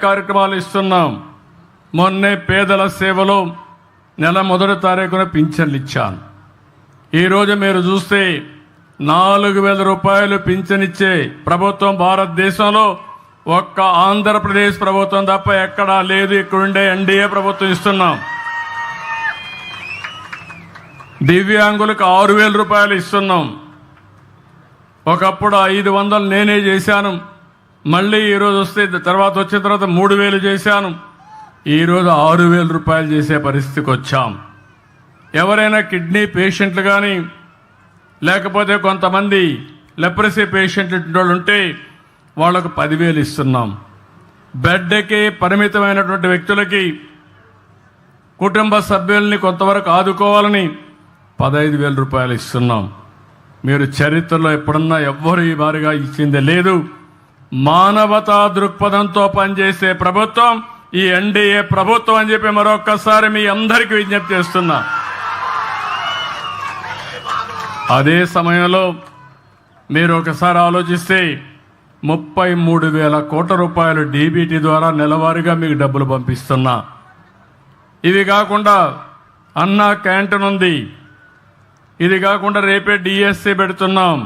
కార్యక్రమాలు ఇస్తున్నాం. మొన్నే పేదల సేవలో నెల మొదటి తారీఖున పింఛన్లు ఇచ్చాను. ఈరోజు మీరు చూస్తే 4,000 రూపాయలు పింఛనిచ్చే ప్రభుత్వం భారతదేశంలో ఒక్క ఆంధ్రప్రదేశ్ ప్రభుత్వం తప్ప ఎక్కడా లేదు. ఇక్కడుండే ఎన్డీఏ ప్రభుత్వం ఇస్తున్నాం. దివ్యాంగులకు 6,000 రూపాయలు ఇస్తున్నాం. ఒకప్పుడు 500 నేనే చేశాను. మళ్ళీ ఈరోజు వస్తే తర్వాత వచ్చిన తర్వాత 3,000 చేశాను. ఈరోజు 6,000 రూపాయలు చేసే పరిస్థితికి వచ్చాం. ఎవరైనా కిడ్నీ పేషెంట్లు కానీ లేకపోతే కొంతమంది లెప్రసీ పేషెంట్లు ఉంటే వాళ్లకు 10,000 ఇస్తున్నాం. బెడ్కి పరిమితమైనటువంటి వ్యక్తులకి కుటుంబ సభ్యుల్ని కొంతవరకు ఆదుకోవాలని 15,000 రూపాయలు ఇస్తున్నాం. మీరు చరిత్రలో ఎప్పుడన్నా ఎవ్వరు ఈ మారిగా ఇచ్చింది లేదు. మానవతా దృక్పథంతో పనిచేసే ప్రభుత్వం ఈ ఎన్డీఏ ప్రభుత్వం అని చెప్పి మరొక్కసారి మీ అందరికీ విజ్ఞప్తి చేస్తున్నా. అదే సమయంలో మీరు ఒకసారి ఆలోచిస్తే 33,000 కోట్ల రూపాయలు డీబీటీ ద్వారా నెలవారీగా మీకు డబ్బులు పంపిస్తున్నా. ఇవి కాకుండా అన్నా క్యాంటీన్ ఉంది. ఇది కాకుండా రేపే డిఎస్సి పెడుతున్నాం.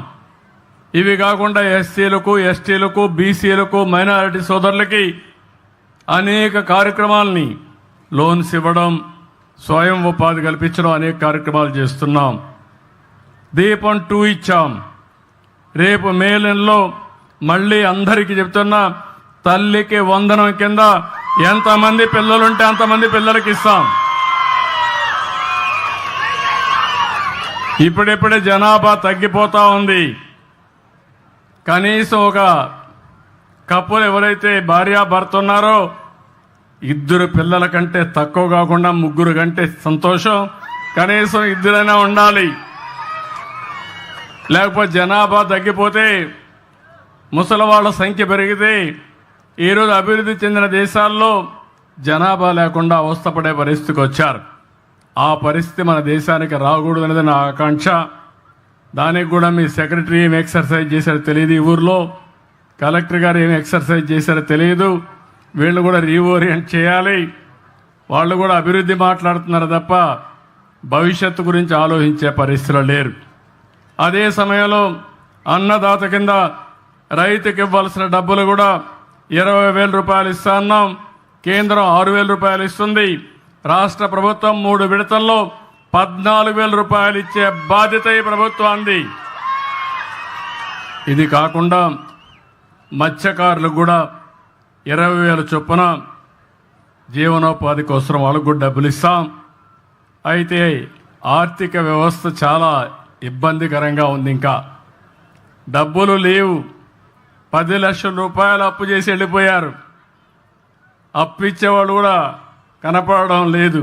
ఇవి కాకుండా ఎస్సీలకు, ఎస్టీలకు, బీసీలకు, మైనారిటీ సోదరులకి అనేక కార్యక్రమాలని లోన్స్ ఇవ్వడం, స్వయం ఉపాధి కల్పించడం అనేక కార్యక్రమాలు చేస్తున్నాం. దీపం 2 ఇచ్చాం. రేపు మే నెలలో మళ్ళీ అందరికీ చెప్తున్నా, తల్లికి వందనం కింద ఎంతమంది పిల్లలుంటే అంతమంది పిల్లలకి ఇస్తాం. ఇప్పుడిప్పుడే జనాభా తగ్గిపోతా ఉంది. కనీసం ఒక కప్పులు ఎవరైతే భార్యాభర్త ఉన్నారో 2 పిల్లల కంటే తక్కువ కాకుండా 3 కంటే సంతోషం. కనీసం 2 ఉండాలి. లేకపోతే జనాభా తగ్గిపోతే ముసలి వాళ్ళ సంఖ్య పెరిగితే ఈరోజు అభివృద్ధి చెందిన దేశాల్లో జనాభా లేకుండా అవస్థపడే పరిస్థితికి వచ్చారు. ఆ పరిస్థితి మన దేశానికి రాకూడదు అనేది నా ఆకాంక్ష. దానికి కూడా మీ సెక్రటరీ ఏం ఎక్సర్సైజ్ చేశారో తెలియదు. ఈ ఊర్లో కలెక్టర్ గారు ఏం ఎక్సర్సైజ్ చేశారో తెలియదు. వీళ్ళు కూడా రీఓరియంట్ చేయాలి. వాళ్ళు కూడా అభివృద్ధి మాట్లాడుతున్నారు తప్ప భవిష్యత్తు గురించి ఆలోచించే పరిస్థితులు లేరు. అదే సమయంలో అన్నదాత కింద రైతుకి ఇవ్వాల్సిన డబ్బులు కూడా 20,000 రూపాయలు ఇస్తా అన్నాం. కేంద్రం 6,000 రూపాయలు ఇస్తుంది. రాష్ట్ర ప్రభుత్వం 3 విడతల్లో 14,000 రూపాయలు ఇచ్చే బాధ్యత ఈ ప్రభుత్వాన్ని. ఇది కాకుండా మత్స్యకారులకు కూడా 20,000 చొప్పున జీవనోపాధి కోసం వాళ్ళకు కూడా డబ్బులు ఇస్తాం. అయితే ఆర్థిక వ్యవస్థ చాలా ఇబ్బందికరంగా ఉంది. ఇంకా డబ్బులు లేవు. 10 లక్షల రూపాయలు అప్పు చేసి వెళ్ళిపోయారు. అప్పు ఇచ్చేవాళ్ళు కూడా కనపడడం లేదు.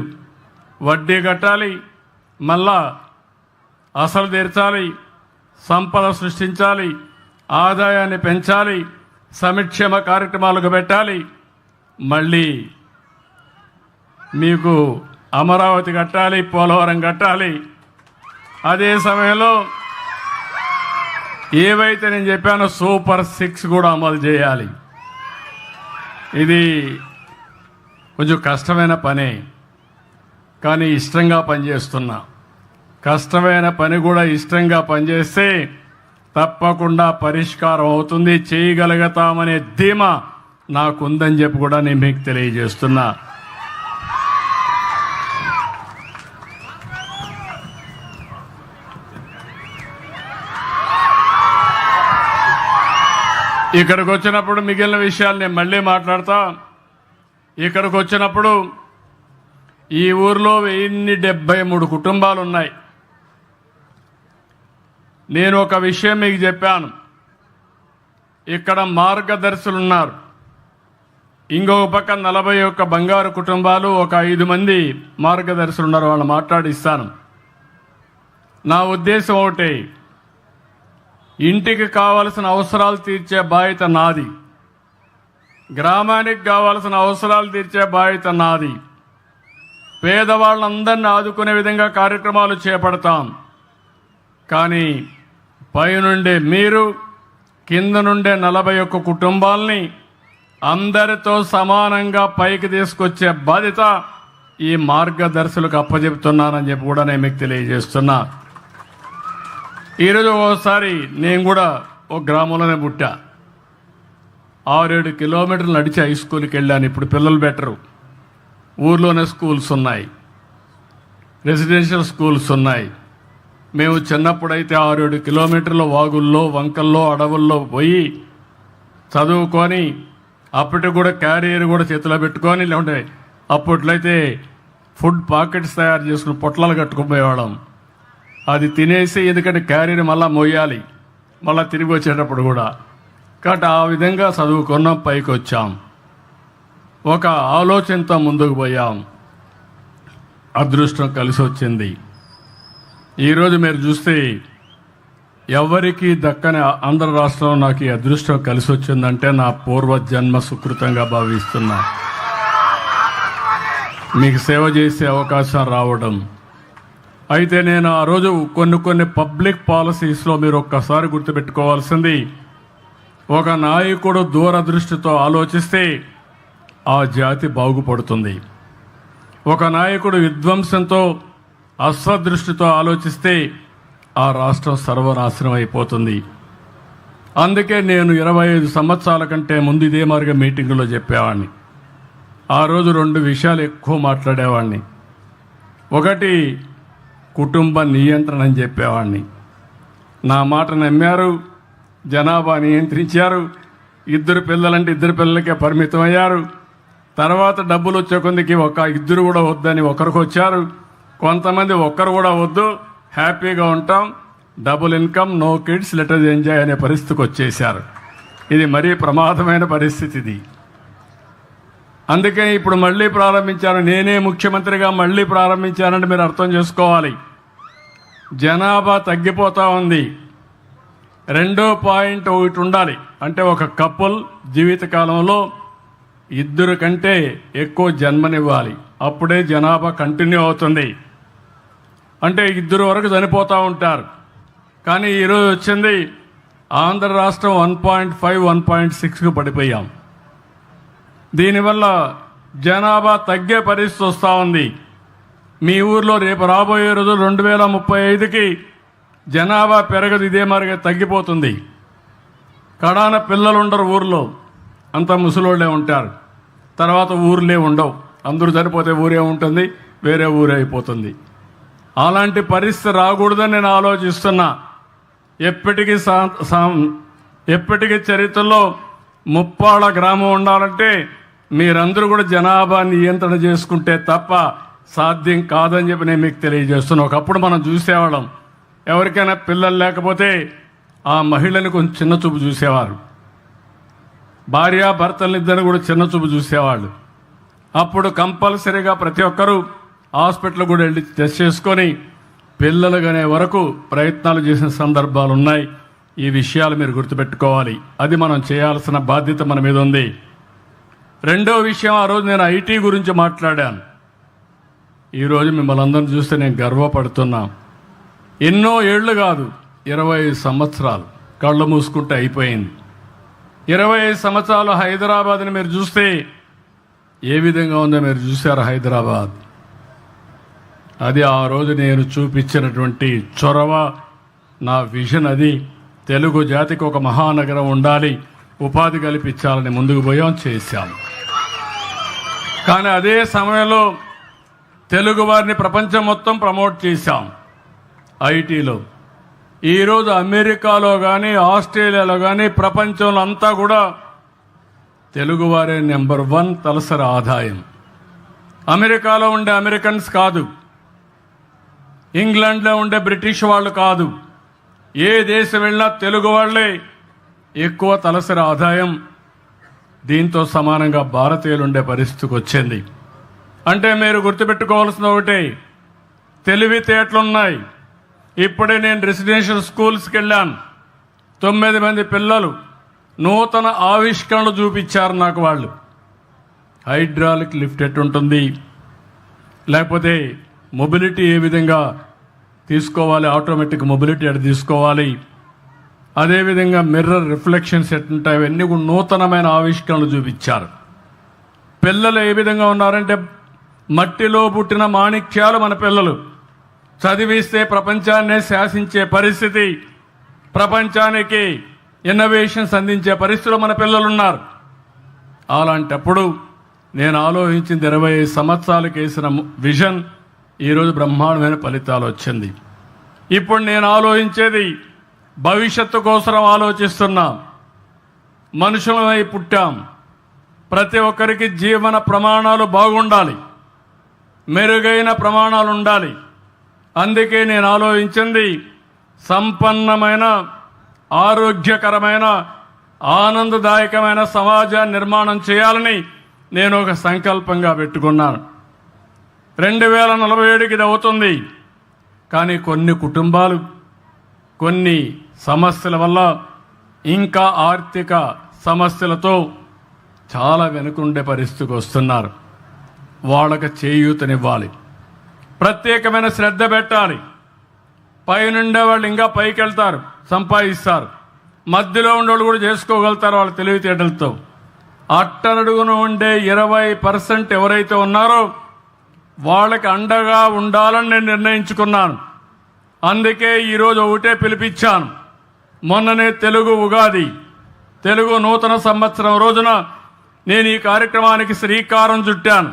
వడ్డీ కట్టాలి, మళ్ళా అసలు తీర్చాలి, సంపద సృష్టించాలి, ఆదాయాన్ని పెంచాలి, సంక్షేమ కార్యక్రమాలకు పెట్టాలి, మళ్ళీ మీకు అమరావతి కట్టాలి, పోలవరం కట్టాలి. అదే సమయంలో ఏవైతే నేను చెప్పానో సూపర్ 6 కూడా అమలు చేయాలి. ఇది కొంచెం కష్టమైన పనే, కానీ ఇష్టంగా పనిచేస్తున్నా. కష్టమైన పని కూడా ఇష్టంగా పనిచేస్తే తప్పకుండా పరిష్కారం అవుతుంది, చేయగలుగుతామనే ధీమా నాకుందని చెప్పి కూడా నేను మీకు తెలియజేస్తున్నా. ఇక్కడికి వచ్చినప్పుడు మిగిలిన విషయాలు నేను మళ్ళీ మాట్లాడతా. ఇక్కడికి వచ్చినప్పుడు ఈ ఊర్లో 1073 కుటుంబాలు ఉన్నాయి. నేను ఒక విషయం మీకు చెప్పాను. ఇక్కడ మార్గదర్శులు ఉన్నారు. ఇంకొక పక్క 41 బంగారు కుటుంబాలు, ఒక 5 మంది మార్గదర్శులు ఉన్నారు. వాళ్ళు మాట్లాడిస్తాను. నా ఉద్దేశం ఒకటే, ఇంటికి కావలసిన అవసరాలు తీర్చే బాధ్యత నాది. గ్రామానికి కావలసిన అవసరాలు తీర్చే బాధ్యత నాది. పేదవాళ్ళందరినీ ఆదుకునే విధంగా కార్యక్రమాలు చేపడతాం. కానీ పైనుండే మీరు కింద నుండే 41 కుటుంబాలని అందరితో సమానంగా పైకి తీసుకొచ్చే బాధ్యత ఈ మార్గదర్శులకు అప్పచెప్తున్నానని చెప్పి కూడా నేను మీకు తెలియజేస్తున్నా. ఈరోజు ఒకసారి నేను కూడా ఒక గ్రామంలోనే పుట్టా. 6-7 కిలోమీటర్లు నడిచి హై స్కూల్కి వెళ్ళాను. ఇప్పుడు పిల్లలు బెటరు, ఊర్లోనే స్కూల్స్ ఉన్నాయి, రెసిడెన్షియల్ స్కూల్స్ ఉన్నాయి. మేము చిన్నప్పుడైతే 6-7 కిలోమీటర్ల వాగుల్లో, వంకల్లో, అడవుల్లో పోయి చదువుకొని అప్పటికి కూడా క్యారియర్ కూడా చేతిలో పెట్టుకొని లేకుంటే అప్పట్లయితే ఫుడ్ పాకెట్స్ తయారు చేసుకుని పొట్లాలు కట్టుకుపోయేవాళ్ళం. అది తినేసి, ఎందుకంటే క్యారియర్ మళ్ళీ మోయాలి మళ్ళీ తిరిగి వచ్చేటప్పుడు కూడా. కాబట్టి ఆ విధంగా చదువుకున్నాం, పైకి వచ్చాం, ఒక ఆలోచనతో ముందుకు పోయాం. అదృష్టం కలిసి వచ్చింది. ఈరోజు మీరు చూస్తే ఎవరికి దక్కని ఆంధ్ర రాష్ట్రంలో నాకు ఈ అదృష్టం కలిసి వచ్చిందంటే నా పూర్వజన్మ సుకృతంగా భావిస్తున్నా. మీకు సేవ చేసే అవకాశం రావడం. అయితే నేను ఆ రోజు కొన్ని పబ్లిక్ పాలసీస్లో మీరు ఒక్కసారి గుర్తుపెట్టుకోవాల్సింది, ఒక నాయకుడు దూరదృష్టితో ఆలోచిస్తే ఆ జాతి బాగుపడుతుంది. ఒక నాయకుడు విధ్వంసంతో అశ్వదృష్టితో ఆలోచిస్తే ఆ రాష్ట్రం సర్వనాశనం అయిపోతుంది. అందుకే నేను 25 సంవత్సరాల కంటే ముందు ఇదే మార్గ మీటింగులో చెప్పేవాడిని. ఆ రోజు 2 విషయాలు ఎక్కువ మాట్లాడేవాడిని. ఒకటి కుటుంబ నియంత్రణ అని చెప్పేవాడిని. నా మాట నమ్మారు, జనాభా నియంత్రించారు. 2 పిల్లలంటే 2 పిల్లలకే పరిమితం అయ్యారు. తర్వాత డబ్బులు వచ్చే కొందికి 2 కూడా వద్దని ఒకరికి వచ్చారు. కొంతమంది ఒక్కరు కూడా వద్దు, హ్యాపీగా ఉంటాం, double income, no kids, let us enjoy అనే పరిస్థితికి వచ్చేసారు. ఇది మరీ ప్రమాదమైన పరిస్థితి ఇది. అందుకే ఇప్పుడు మళ్ళీ ప్రారంభించాను. నేనే ముఖ్యమంత్రిగా మళ్ళీ ప్రారంభించానంటే మీరు అర్థం చేసుకోవాలి. జనాభా తగ్గిపోతూ ఉంది. 2.1 ఉండాలి. అంటే ఒక కపుల్ జీవితకాలంలో 2 కంటే ఎక్కువ జన్మనివ్వాలి. అప్పుడే జనాభా కంటిన్యూ అవుతుంది. అంటే 2 వరకు చనిపోతూ ఉంటారు. కానీ ఈరోజు వచ్చింది ఆంధ్ర రాష్ట్రం 1.5, 1.6కు పడిపోయాం. దీనివల్ల జనాభా తగ్గే పరిస్థితి వస్తూ ఉంది. మీ ఊర్లో రేపు రాబోయే రోజు 2035కి జనాభా పెరగదు, ఇదే మరిగా తగ్గిపోతుంది. కడాన పిల్లలు ఉండరు ఊర్లో, అంతా ముసలోళ్ళే ఉంటారు. తర్వాత ఊర్లే ఉండవు, అందరూ చనిపోతే ఊరే ఉంటుంది, వేరే ఊరే అయిపోతుంది. అలాంటి పరిస్థితి రాకూడదని నేను ఆలోచిస్తున్నా. ఎప్పటికీ చరిత్రలో ముప్పాళ్ళ గ్రామం ఉండాలంటే మీరందరూ కూడా జనాభా నియంత్రణ చేసుకుంటే తప్ప సాధ్యం కాదని చెప్పి నేను మీకు తెలియజేస్తున్నా. ఒకప్పుడు మనం చూసేవాళ్ళం, ఎవరికైనా పిల్లలు లేకపోతే ఆ మహిళని కొంచెం చిన్న చూపు చూసేవారు, భార్యాభర్తలిద్దరిని కూడా చిన్న చూపు చూసేవాళ్ళు. అప్పుడు కంపల్సరీగా ప్రతి ఒక్కరూ హాస్పిటల్ కూడా వెళ్ళి టెస్ట్ చేసుకొని పిల్లలు కనే వరకు ప్రయత్నాలు చేసిన సందర్భాలు ఉన్నాయి. ఈ విషయాలు మీరు గుర్తుపెట్టుకోవాలి. అది మనం చేయాల్సిన బాధ్యత మన మీద ఉంది. రెండో విషయం, ఆ రోజు నేను ఐటీ గురించి మాట్లాడాను. ఈరోజు మిమ్మల్ని అందరిని చూస్తే నేను గర్వపడుతున్నా. ఎన్నో ఏళ్ళు కాదు, 25 సంవత్సరాలు కళ్ళు మూసుకుంటే అయిపోయింది. 25 సంవత్సరాలు హైదరాబాద్ని మీరు చూస్తే ఏ విధంగా ఉందో మీరు చూశారు. హైదరాబాద్ అది ఆ రోజు నేను చూపించినటువంటి చొరవ, నా విజన్ అది. తెలుగు జాతికి ఒక మహానగరం ఉండాలి, ఉపాధి కల్పించాలని ముందుకు పోయాం, చేశాం. కానీ అదే సమయంలో తెలుగు వారిని ప్రపంచం మొత్తం ప్రమోట్ చేశాం ఐటీలో. ఈరోజు అమెరికాలో కానీ ఆస్ట్రేలియాలో కానీ ప్రపంచంలో అంతా కూడా తెలుగువారే నెంబర్ 1 తలసరి ఆదాయం. అమెరికాలో ఉండే అమెరికన్స్ కాదు, ఇంగ్లాండ్లో ఉండే బ్రిటిష్ వాళ్ళు కాదు, ఏ దేశం వెళ్ళినా తెలుగు వాళ్ళే ఎక్కువ తలసరి ఆదాయం. దీంతో సమానంగా భారతీయులు ఉండే పరిస్థితికి వచ్చింది. అంటే మీరు గుర్తుపెట్టుకోవాల్సిన ఒకటే, తెలివితేటలున్నాయి. ఇప్పుడే నేను రెసిడెన్షియల్ స్కూల్స్కి వెళ్ళాను. 9 మంది పిల్లలు నూతన ఆవిష్కరణలు చూపించారు నాకు వాళ్ళు. హైడ్రాలిక్ లిఫ్ట్ ఎట్టుంటుంది, లేకపోతే మొబిలిటీ ఏ విధంగా తీసుకోవాలి, ఆటోమేటిక్ మొబిలిటీ ఎట్లా తీసుకోవాలి, అదేవిధంగా మిర్రర్ రిఫ్లెక్షన్స్ ఎట్లుంటాయి, అవన్నీ కూడా నూతనమైన ఆవిష్కరణలు చూపించారు. పిల్లలు ఏ విధంగా ఉన్నారంటే మట్టిలో పుట్టిన మాణిక్యాలు మన పిల్లలు. చదివిస్తే ప్రపంచాన్నే శాసించే పరిస్థితి, ప్రపంచానికి ఇన్నోవేషన్స్ అందించే పరిస్థితిలో మన పిల్లలు ఉన్నారు. అలాంటప్పుడు నేను ఆలోచించింది 25 సంవత్సరాలకు వేసిన విజన్ ఈరోజు బ్రహ్మాండమైన ఫలితాలు వచ్చింది. ఇప్పుడు నేను ఆలోచించేది భవిష్యత్తు కోసం ఆలోచిస్తున్నాం. మనుషులమై పుట్టాం, ప్రతి ఒక్కరికి జీవన ప్రమాణాలు బాగుండాలి, మెరుగైన ప్రమాణాలు ఉండాలి. అందుకే నేను ఆలోచించింది సంపన్నమైన, ఆరోగ్యకరమైన, ఆనందదాయకమైన సమాజాన్ని నిర్మాణం చేయాలని నేను ఒక సంకల్పంగా పెట్టుకున్నాను. 2047కి ఇది అవుతుంది. కానీ కొన్ని కుటుంబాలు కొన్ని సమస్యల వల్ల, ఇంకా ఆర్థిక సమస్యలతో చాలా వెనుకుండే పరిస్థితికి వస్తున్నారు. వాళ్ళకి చేయూతనివ్వాలి, ప్రత్యేకమైన శ్రద్ధ పెట్టాలి. పైనుండే వాళ్ళు ఇంకా పైకి వెళ్తారు, సంపాదిస్తారు. మధ్యలో ఉండేవాళ్ళు కూడా చేసుకోగలుగుతారు వాళ్ళ తెలివితేటలతో. అట్టడుగున ఉండే 20% ఎవరైతే ఉన్నారో వాళ్ళకి అండగా ఉండాలని నేను నిర్ణయించుకున్నాను. అందుకే ఈరోజు ఒకటే పిలిపించాను. మొన్ననే తెలుగు ఉగాది, తెలుగు నూతన సంవత్సరం రోజున నేను ఈ కార్యక్రమానికి శ్రీకారం చుట్టాను.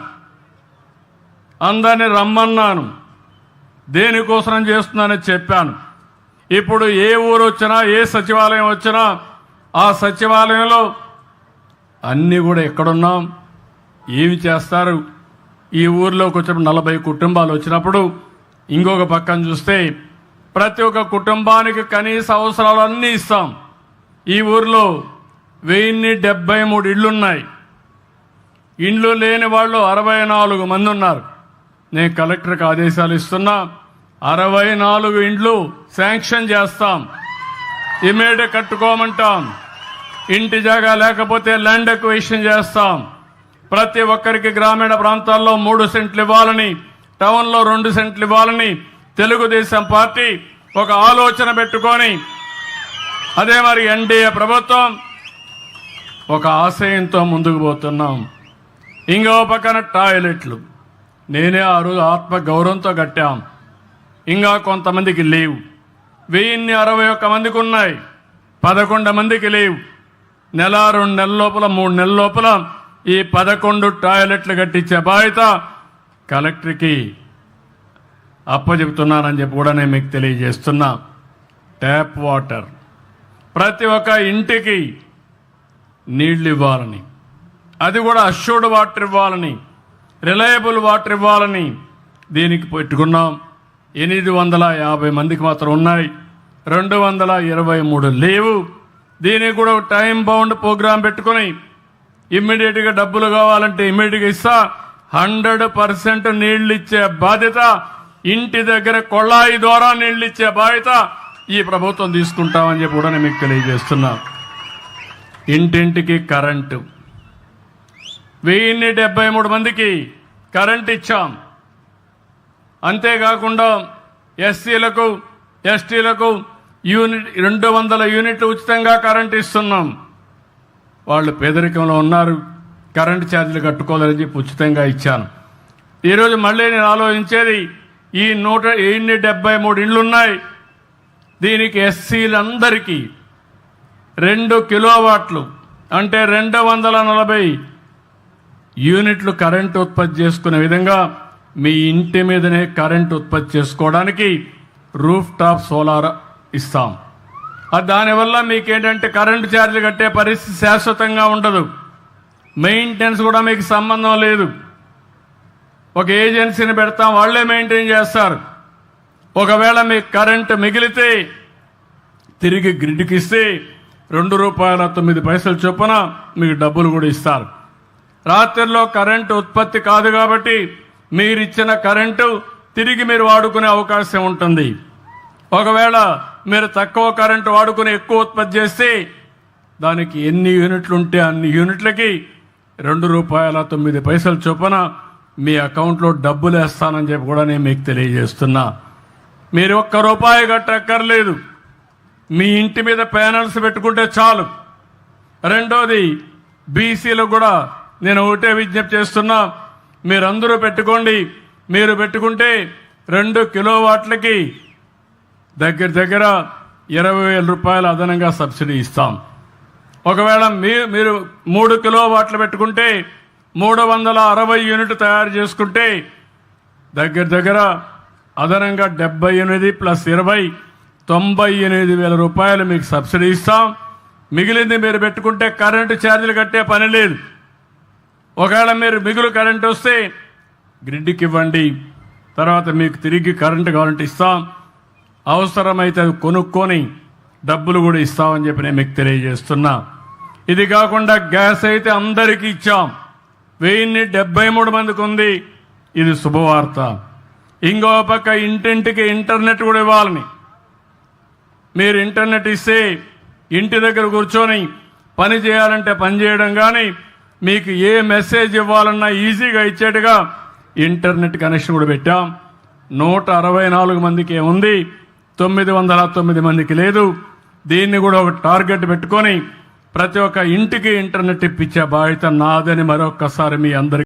అందరిని రమ్మన్నాను, దేనికోసం చేస్తున్నానని చెప్పాను. ఇప్పుడు ఏ ఊరు వచ్చినా, ఏ సచివాలయం వచ్చినా ఆ సచివాలయంలో అన్నీ కూడా ఎక్కడున్నాం, ఏమి చేస్తారు. ఈ ఊర్లోకి వచ్చినప్పుడు 40 కుటుంబాలు వచ్చినప్పుడు ఇంకొక పక్కన చూస్తే ప్రతి ఒక్క కుటుంబానికి కనీస అవసరాలు అన్నీ ఇస్తాం. ఈ ఊర్లో 1073 ఇళ్లున్నాయి. ఇండ్లు లేని వాళ్ళు 64 మంది ఉన్నారు. నేను కలెక్టర్కి ఆదేశాలు ఇస్తున్నా, 64 ఇండ్లు శాంక్షన్ చేస్తాం, ఇమీడియట్ కట్టుకోమంటాం. ఇంటి జాగా లేకపోతే ల్యాండ్ ఎక్విజిషన్ చేస్తాం. ప్రతి ఒక్కరికి గ్రామీణ ప్రాంతాల్లో 3 సెంట్లు ఇవ్వాలని, టౌన్లో 2 సెంట్లు ఇవ్వాలని తెలుగుదేశం పార్టీ ఒక ఆలోచన పెట్టుకొని, అదే మరి ఎన్డీఏ ప్రభుత్వం ఒక ఆశయంతో ముందుకు పోతున్నాం. ఇంకో పక్కన టాయిలెట్లు నేనే ఆ రోజు ఆత్మ గౌరవంతో కట్టాం. ఇంకా కొంతమందికి లేవు. 1061 మందికి ఉన్నాయి, 11 మందికి లేవు. నెల 2 నెలల లోపల 3 నెలల లోపల ఈ 11 టాయిలెట్లు కట్టించే బాధ్యత కలెక్టర్కి అప్పచెబుతున్నానని చెప్పి కూడా నేను మీకు తెలియజేస్తున్నా. ట్యాప్ వాటర్ ప్రతి ఒక్క ఇంటికి నీళ్లు ఇవ్వాలని, అది కూడా అష్యూర్డ్ వాటర్ ఇవ్వాలని, రిలయబుల్ వాటర్ ఇవ్వాలని దీనికి పెట్టుకున్నాం. 850 మందికి మాత్రం ఉన్నాయి, 223 లేవు. దీనికి కూడా టైం బౌండ్ ప్రోగ్రాం పెట్టుకుని ఇమ్మీడియట్గా డబ్బులు కావాలంటే ఇమ్మీడియట్గా ఇస్తా. 100% నీళ్లు ఇచ్చే బాధ్యత, ఇంటి దగ్గర కొళాయి ద్వారా నీళ్లు ఇచ్చే బాధ్యత ఈ ప్రభుత్వం తీసుకుంటామని చెప్పి కూడా నేను మీకు తెలియజేస్తున్నా. ఇంటింటికి కరెంటు 1073 మందికి కరెంట్ ఇచ్చాం. అంతేకాకుండా ఎస్సీలకు, ఎస్టీలకు 200 యూనిట్లు ఉచితంగా కరెంట్ ఇస్తున్నాం. వాళ్ళు పేదరికంలో ఉన్నారు, కరెంటు ఛార్జీలు కట్టుకోలేదని చెప్పి ఉచితంగా ఇచ్చాను. ఈరోజు మళ్ళీ నేను ఆలోచించేది, ఈ 173 ఇండ్లున్నాయి, దీనికి ఎస్సీలందరికీ 2 కిలోవాట్లు అంటే 240 యూనిట్లు కరెంటు ఉత్పత్తి చేసుకునే విధంగా మీ ఇంటి మీదనే కరెంటు ఉత్పత్తి చేసుకోవడానికి రూఫ్ టాప్ సోలార్ ఇస్తాం. దానివల్ల మీకేంటంటే కరెంటు ఛార్జీలు కట్టే పరిస్థితి శాశ్వతంగా ఉండదు, మెయింటెనెన్స్ కూడా మీకు సంబంధం లేదు. ఒక ఏజెన్సీని పెడతాం, వాళ్లే మెయింటైన్ చేస్తారు. ఒకవేళ మీకు కరెంటు మిగిలితే తిరిగి గ్రిడ్కి ఇస్తే ₹2.09 చొప్పున మీకు డబ్బులు కూడా ఇస్తారు. రాత్రిలో కరెంటు ఉత్పత్తి కాదు కాబట్టి మీరిచ్చిన కరెంటు తిరిగి మీరు వాడుకునే అవకాశం ఉంటుంది. ఒకవేళ మీరు తక్కువ కరెంటు వాడుకుని ఎక్కువ ఉత్పత్తి చేస్తే దానికి ఎన్ని యూనిట్లు ఉంటే అన్ని యూనిట్లకి ₹2.09 చొప్పున మీ అకౌంట్లో డబ్బులు వేస్తానని చెప్పి కూడా నేను మీకు తెలియజేస్తున్నా. మీరు ₹1 కట్టక్కర్లేదు. మీ ఇంటి మీద ప్యానల్స్ పెట్టుకుంటే చాలు. రెండోది, బీసీలకు కూడా నేను ఒకటే విజ్ఞప్తి చేస్తున్నా, మీరందరూ పెట్టుకోండి. మీరు పెట్టుకుంటే 2 కిలోవాట్లకి దగ్గర 20,000 రూపాయలు అదనంగా సబ్సిడీ ఇస్తాం. ఒకవేళ మీరు 3 కిలోవాట్లు పెట్టుకుంటే 360 యూనిట్ తయారు చేసుకుంటే దగ్గర అదనంగా 78 ప్లస్ 20 98,000 రూపాయలు మీకు సబ్సిడీ ఇస్తాం. మిగిలింది మీరు పెట్టుకుంటే కరెంటు ఛార్జీలు కట్టే పని లేదు. ఒకవేళ మీరు మిగులు కరెంటు వస్తే గ్రిడ్కి ఇవ్వండి, తర్వాత మీకు తిరిగి కరెంటు కావాలంటే ఇస్తాం. అవసరమైతే అది కొనుక్కొని డబ్బులు కూడా ఇస్తామని చెప్పి నేను మీకు తెలియజేస్తున్నా. ఇది కాకుండా గ్యాస్ అయితే అందరికీ ఇచ్చాం, 1073 మందికి ఉంది. ఇది శుభవార్త. ఇంకో పక్క ఇంటింటికి ఇంటర్నెట్ కూడా ఇవ్వాలని, మీరు ఇంటర్నెట్ ఇస్తే ఇంటి దగ్గర కూర్చొని పని చేయాలంటే పని చేయడం, కానీ మీకు ఏ మెసేజ్ ఇవ్వాలన్నా ఈజీగా ఇచ్చేట్టుగా ఇంటర్నెట్ కనెక్షన్ కూడా పెట్టాం. 164 మందికి ఉంది, 909 మందికి లేదు. దీన్ని కూడా ఒక టార్గెట్ పెట్టుకొని ప్రతి ఒక్క ఇంటికి ఇంటర్నెట్ ఇప్పించే బాధ్యత నాదని మరొక్కసారి మీ అందరికీ